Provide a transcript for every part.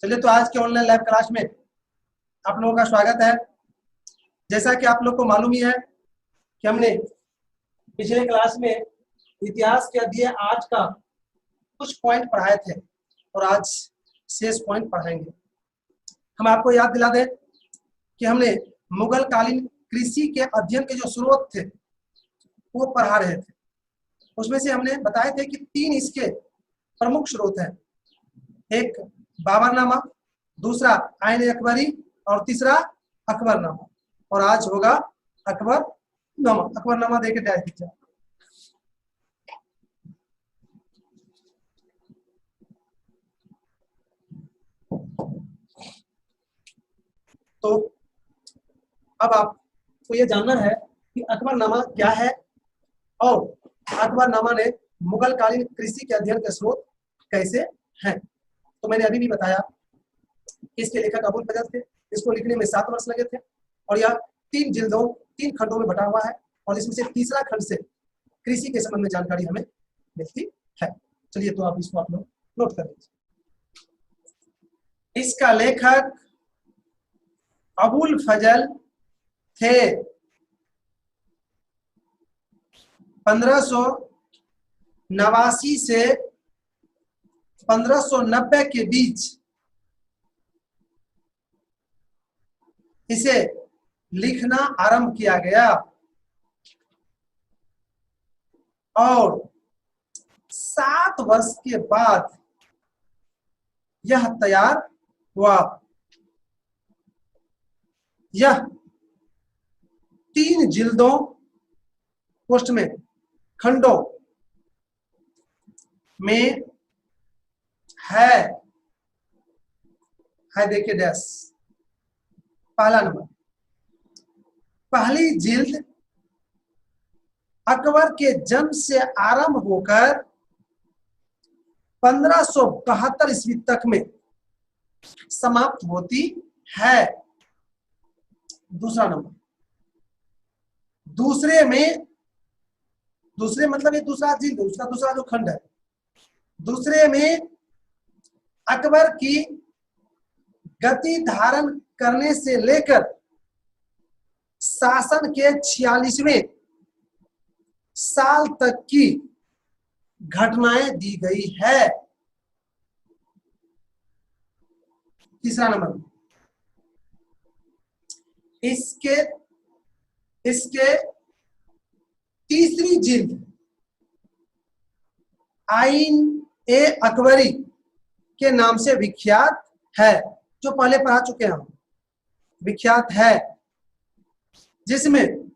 चलिए, तो आज के ऑनलाइन लाइव क्लास में आप लोगों का स्वागत है। जैसा कि आप लोग को मालूम ही है कि हमने पिछले क्लास में इतिहास के अध्याय 8 का कुछ पॉइंट पढ़ाए थे और आज शेष पॉइंट पढ़ाएंगे। हम आपको याद दिला दें कि हमने मुगल कालीन कृषि के अध्ययन के जो स्रोत थे वो पढ़ा रहे थे। उसमें से हमने बताए थे कि 3 इसके प्रमुख स्रोत हैं। एक बाबरनामा, दूसरा आईन अकबरी और तीसरा अकबरनामा। और आज होगा अकबरनामा। अकबरनामा देके डाल दीजिए। तो अब आपको ये जानना है कि अकबरनामा क्या है और अकबरनामा ने मुगल कालीन कृषि के अध्ययन के स्रोत कैसे हैं। तो मैंने अभी भी बताया इसके लेखक अबुल फजल थे। इसको लिखने में 7 वर्ष लगे थे और यह 3 खंडों में बटा हुआ है और इसमें से तीसरा खंड से कृषि के संबंध में जानकारी हमें मिलती है। चलिए, तो आप इसको आप लोग नोट कर लीजिए। इसका लेखक अबुल फजल थे। 1589 से 1590 के बीच इसे लिखना आरंभ किया गया और 7 वर्ष के बाद यह तैयार हुआ। यह 3 जिल्दों पोस्ट में खंडों में है देखिए डैश। पहला नंबर, पहली जिल्द अकबर के जन्म से आरंभ होकर 1572 ईस्वी तक में समाप्त होती है। दूसरा नंबर, दूसरे मतलब ये दूसरा जिल्द, उसका दूसरा जो खंड है, दूसरे में अकबर की गति धारण करने से लेकर शासन के 46वें साल तक की घटनाएं दी गई है। तीसरा नंबर, इसके तीसरी जिल्द आईन ए अकबरी के नाम से विख्यात है, जो पहले पढ़ा चुके हैं हम, विख्यात है, जिसमें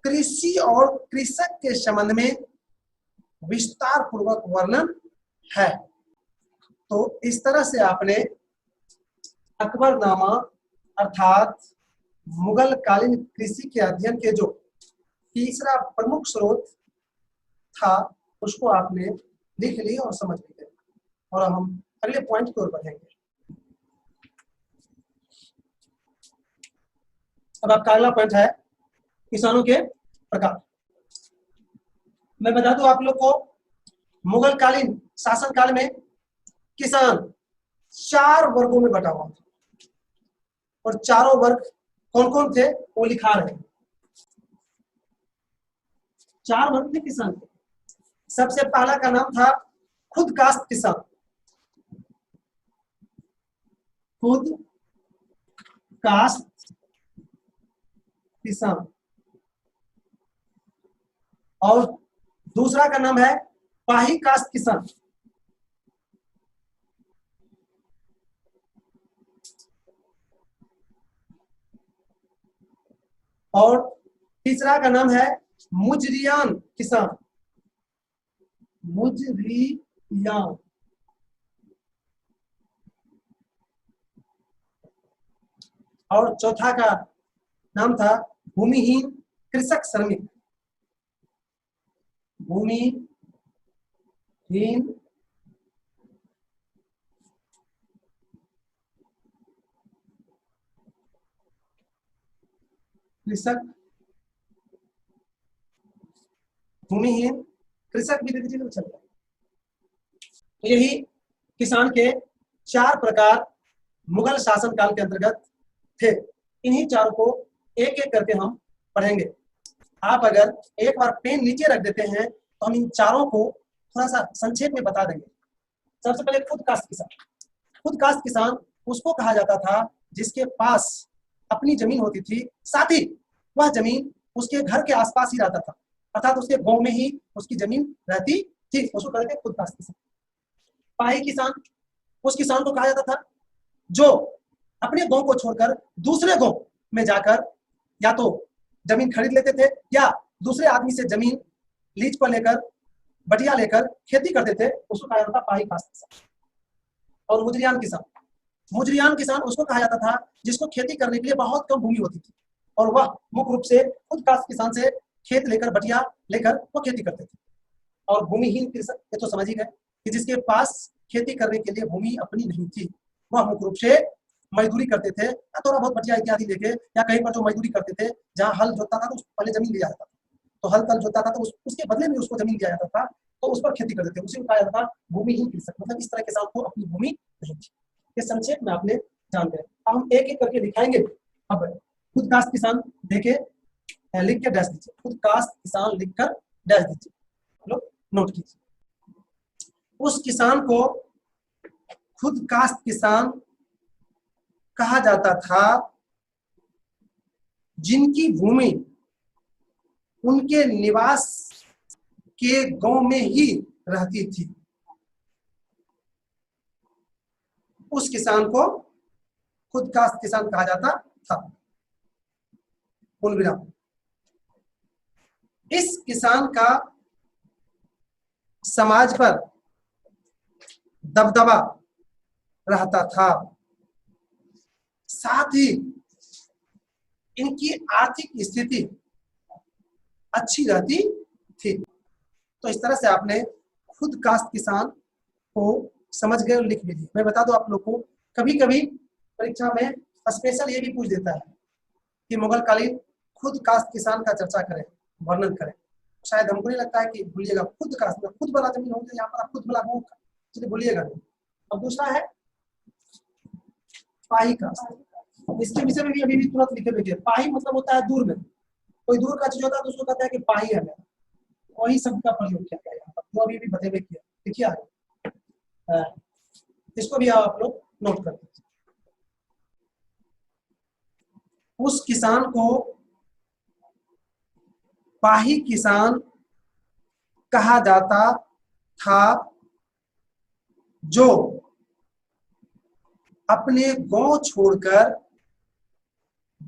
कृषि और कृषक के संबंध में विस्तार पूर्वक वर्णन है। तो इस तरह से आपने अकबरनामा अर्थात मुगल कालीन कृषि के अध्ययन के जो तीसरा प्रमुख स्रोत था उसको आपने लिख ली और समझ लिए। और हम अगले पॉइंट की ओर बढ़ेंगे। अब आपका अगला पॉइंट है किसानों के प्रकार। मैं बता दूं आप लोग को, मुगल कालीन शासन काल में किसान 4 वर्गों में बटा हुआ था और चारों वर्ग कौन कौन थे वो लिखा रहे हैं। 4 वर्ग थे किसान के। सबसे पहला का नाम था खुद काश्त किसान। खुद काश्त किसान। और दूसरा का नाम है पाही काश्त किसान। और तीसरा का नाम है मुजरियान किसान। मुजरियान। और चौथा का नाम था भूमिहीन कृषक श्रमिक। भूमिहीन कृषक। भूमिहीन कृषक भी चलता है। तो यही किसान के 4 प्रकार मुगल शासनकाल के अंतर्गत थे। इन्हीं चारों को एक एक करके हम पढ़ेंगे। आप अगर एक बार पेन नीचे रख देते हैं तो हम इन चारों को थोड़ा सा संक्षेप में बता देंगे। सबसे पहले खुद कास्ट किसान। खुद कास्ट किसान उसको कहा जाता था जिसके पास अपनी जमीन होती थी, साथ ही वह जमीन उसके घर के आसपास ही रहता था, अर्थात उसके गांव में ही उसकी जमीन रहती थी, उसको कहते थे खुद कास्ट किसान। पाही किसान, उस किसान को कहा जाता था जो अपने गांव को छोड़कर दूसरे गांव में जाकर या तो जमीन खरीद लेते थे या दूसरे आदमी से जमीन लीज पर लेकर, बटिया लेकर खेती करते थे, उसको कहा जाता था पाही कास्ट किसान। और मुजरियान किसान, मुजरियान किसान उसको कहा जाता था जिसको खेती करने के लिए बहुत कम भूमि होती थी और वह मुख्य रूप से खुद कास्ट किसान से खेत लेकर, बटिया लेकर वो खेती करते थे। और भूमिहीन कृषक, ये तो समझ ही गए कि जिसके पास खेती करने के लिए भूमि अपनी नहीं थी, वह मुख्य रूप से मजदूरी करते थे या थोड़ा बहुत बटिया इत्यादि लेके, या कहीं पर जो मजदूरी करते थे, जहाँ हल जोतता था तो पहले जमीन लिया जाता था, तो हल तल जोतता था तो उसके बदले में उसको जमीन दिया जाता था, तो उस पर खेती करते थे, उसी को कहा जाता था भूमिहीन कृषक। मतलब इस तरह के किसान को अपनी भूमि नहीं थी। ये संक्षेप में आपने जानते हैं। अब हम एक एक करके दिखाएंगे। अब खुद कास्ट किसान देखे, लिख के डैश दीजिए, खुद कास्ट किसान लिखकर डैश दीजिए, लोग नोट कीजिए। उस किसान को खुद कास्ट किसान कहा जाता था जिनकी भूमि उनके निवास के गांव में ही रहती थी। उस किसान को खुद कास्ट किसान कहा जाता था। पूर्णविराम। इस किसान का समाज पर दबदबा रहता था, साथ ही इनकी आर्थिक स्थिति अच्छी रहती थी। तो इस तरह से आपने खुद कास्ट किसान को समझ गए और लिख भी दिया। मैं बता दूं आप लोग को, कभी कभी परीक्षा में स्पेशल ये भी पूछ देता है कि मुगल कालीन खुद कास्ट किसान का चर्चा करें, वर्णन करें। शायद हमको नहीं लगता है कि भूलिएगा, खुद कास्ट में खुद वाला जमीन होगी, यहाँ पर आप खुद वाला हो, चलिए भूलिएगा नहीं। अब दूसरा है पाही कास्ट। इसके विषय में भी अभी भी तुरंत लिखे बैठिए। पाही मतलब होता है दूर में, कोई दूर का चीज होता है तो उसको कहता है कि पाही है मेरा, वही शब्द का प्रयोग किया गया यहाँ पर, तो अभी भी बतेबे किया। देखिए आगे, इसको भी आप लोग नोट कर दीजिए। उस किसान को पाही किसान कहा जाता था जो अपने गांव छोड़कर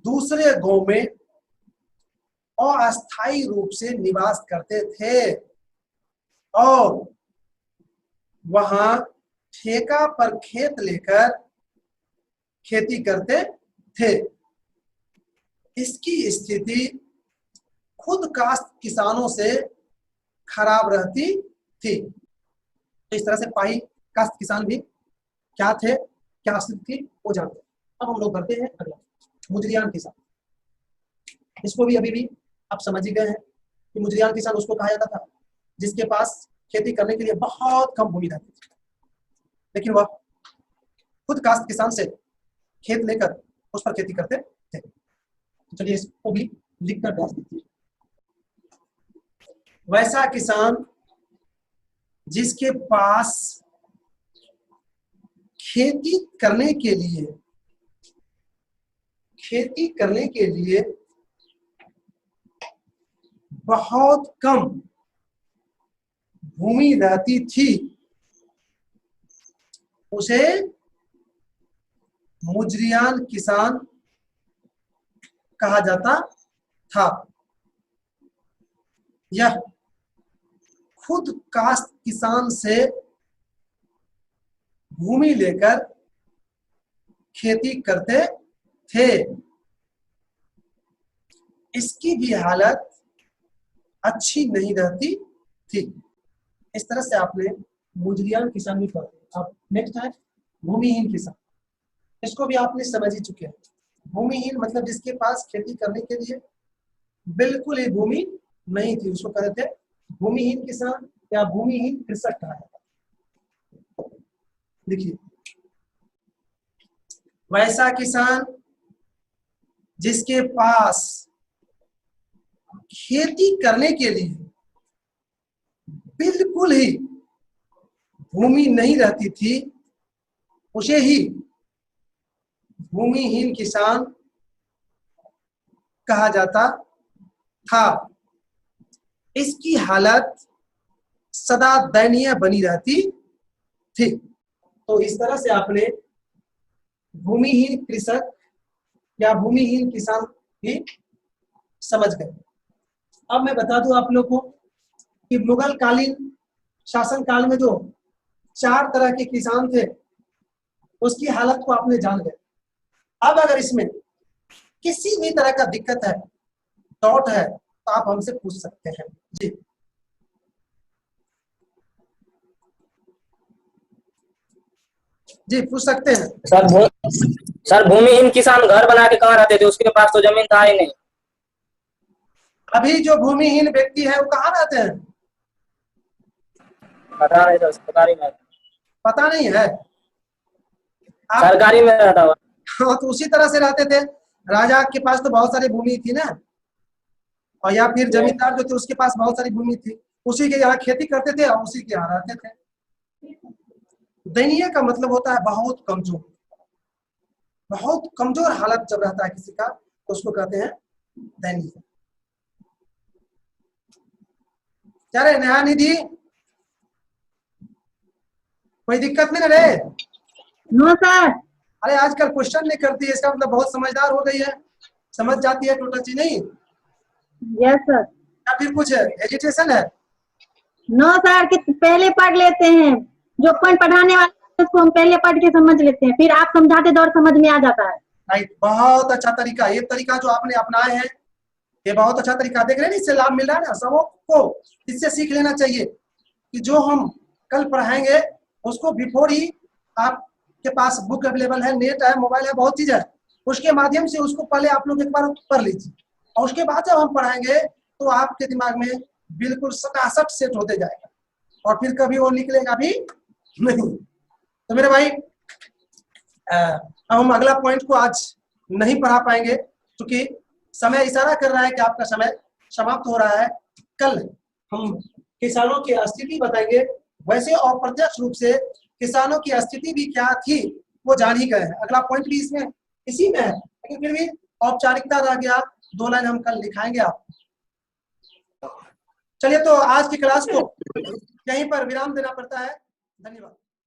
दूसरे गांव में अस्थायी रूप से निवास करते थे और वहां ठेका पर खेत लेकर खेती करते थे। इसकी स्थिति खुद कास्ट किसानों से खराब रहती थी। तो इस तरह से पाही कास्ट किसान भी क्या थे, क्या स्थिति थी, वो जानते हैं। अब हम लोग करते हैं अगला, मुजरियान किसान। इसको भी अभी भी आप समझ ही गए हैं कि मुजरियान किसान उसको कहा जाता था जिसके पास खेती करने के लिए बहुत कम भूमि रहती थी, लेकिन वह खुद कास्ट किसान से खेत लेकर उस पर खेती करते थे। तो चलिए इसको भी लिखकर डाल दीजिए। वैसा किसान जिसके पास खेती करने के लिए बहुत कम भूमि रहती थी, उसे मुजरियान किसान कहा जाता था। यह खुद कास्ट किसान से भूमि लेकर खेती करते थे। इसकी भी हालत अच्छी नहीं रहती थी। इस तरह से आपने मुजरियान किसान भी पढ़ा। अब नेक्स्ट है भूमिहीन किसान। इसको भी आपने समझ ही चुके हैं। भूमिहीन मतलब जिसके पास खेती करने के लिए बिल्कुल ही भूमि नहीं थी, उसको कहते थे भूमिहीन किसान या भूमिहीन कृषक कहा जाता है। देखिए वैसा किसान जिसके पास खेती करने के लिए बिल्कुल ही भूमि नहीं रहती थी, उसे ही भूमिहीन किसान कहा जाता था। इसकी हालत सदा दयनीय बनी रहती थी। तो इस तरह से आपने भूमिहीन कृषक या भूमिहीन किसान भी समझ गए। अब मैं बता दूं आप लोग को कि मुगल कालीन शासन काल में जो 4 तरह के किसान थे उसकी हालत को आपने जान गए। अब अगर इसमें किसी भी तरह का दिक्कत है, डाउट है, तो आप हमसे पूछ सकते हैं। जी जी पूछ सकते हैं। सर भूमिहीन किसान घर बना के कहाँ रहते थे, उसके पास तो जमीन था ही नहीं। अभी जो भूमिहीन व्यक्ति है वो कहाँ रहते हैं? पता नहीं सर, सरकारी में। पता नहीं है आप? सरकारी में रहता हुआ। हाँ, तो उसी तरह से रहते थे। राजा के पास तो बहुत सारी भूमि थी ना, और या फिर जमींदार जो थे उसके पास बहुत सारी भूमि थी, उसी के यहाँ खेती करते थे और उसी के यहाँ रहते थे। दयनीय का मतलब होता है बहुत कमजोर। बहुत कमजोर हालत जब रहता है किसी का तो उसको कहते हैं दयनीय। क्या रे नया निधि, कोई दिक्कत नहीं रे? No sir. अरे आजकल क्वेश्चन नहीं करती है, इसका मतलब बहुत समझदार हो गई है, समझ जाती है टोटल चीज नहीं। Yes sir. या फिर कुछ एजुकेशन है? नो सर, कि पहले पढ़ लेते हैं, जो पॉइंट पढ़ाने वाले उसको हम पहले पढ़ के समझ लेते हैं, फिर आप समझाते दौर समझ में आ जाता है। राइट, बहुत अच्छा तरीका। ये तरीका जो आपने अपनाए हैं ये बहुत अच्छा तरीका। देख रहे हैं इससे लाभ मिल रहा है ना सबको। इससे सीख लेना चाहिए कि जो हम कल पढ़ाएंगे उसको बिफोर ही आपके पास बुक अवेलेबल है, नेट है, मोबाइल है, बहुत चीज है, उसके माध्यम से उसको पहले आप लोग एक बार पढ़ लीजिए और उसके बाद जब हम पढ़ाएंगे तो आपके दिमाग में बिल्कुल सटासट सेट होते जाएगा और फिर कभी वो निकलेगा भी नहीं। तो मेरे भाई अब हम अगला पॉइंट को आज नहीं पढ़ा पाएंगे क्योंकि समय इशारा कर रहा है कि आपका समय समाप्त हो रहा है। कल हम किसानों की स्थिति बताएंगे। वैसे अप्रत्यक्ष रूप से किसानों की स्थिति भी क्या थी वो जान ही गए हैं। अगला पॉइंट भी इसमें इसी में है, लेकिन फिर भी औपचारिकता रह गया, 2 लाइन हम कल लिखाएंगे आप। चलिए तो आज की क्लास को यहीं पर विराम देना पड़ता है। धन्यवाद।